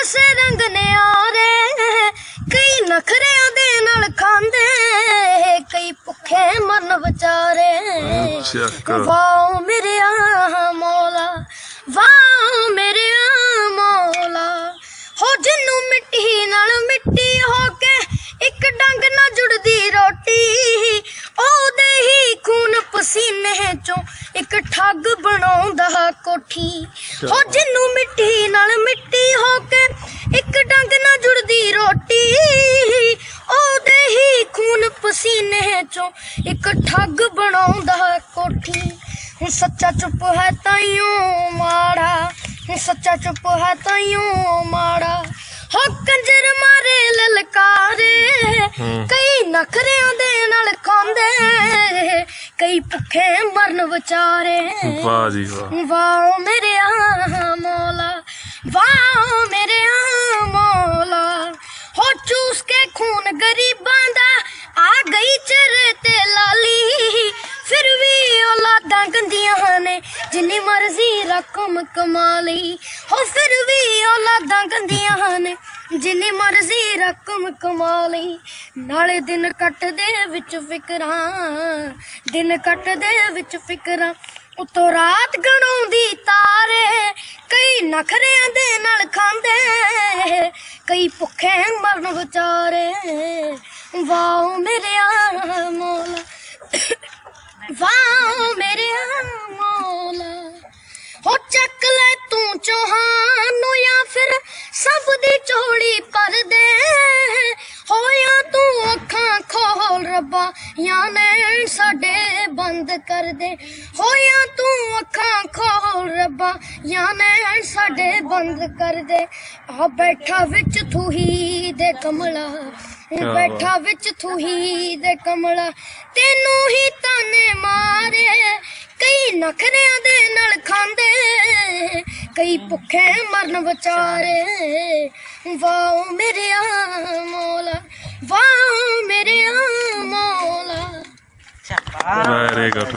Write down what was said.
से रंग न्यारे कई नखरियां दे नाल खांदे कई भुखे मरन बेचारे। वाह मेरे मौला वाह मेरे मौला हो जिन्नू मिट्टी नाल मिट्टी हो के एक डंग ना जुड़दी रोटी ओदे ही खून पसीने चों एक ठग बनाउंदा कोठी। हो जिन्नू मिट्टी नाल मिट्टी हो के एक डंग ना जुड़दी रोटी ओदे ही खून पसीने चों एक ठग बनाउंदा कोठी। सच्चा चुप है ताइयों माड़ा सच्चा चुप है ताइयों माड़ा हो कंजर मारे ललकारे कई नखरियां दे नाल खांदे कई भुखे मरन बेचारे। वाह जी वाह वाह मेरे मौला वाह मेरे मौला हो चूस के खून गरीबां दा आ गई चेहरे ते लाली फिर भी औलादां गंदियां ने जिन्नी मर्जी रकम कमा ली। हो फिर भी औलादां गंदियां ने जिन्नी मर्जी रकम कमा ली। नाले दिन कटदे विच फिकरां दिन कटदे विच फिकरां उतो रात गणाउंदी तारे कई नखरियां दे नाल खांदे कई भुखे मरन बेचारे। वाह मेरे मौला वाह मेरे मौला हो चक ले तू चौहान या फिर सब दी चोड़ी पर दे हो या तू अखां खोल रब्बा या नैन साडे बंद कर दे। हो या तू अखां खोल रब्बा या नैन साडे बंद कर दे। आ बैठा विच तू ही दे कमला बैठा विच तू ही दे कमला तेनू ही ताने मारे कई नखरियां दे नाल खांदे कई भुखे मरन बेचारे। वाह मेरे मौला वाह मेरे मौला। Very good.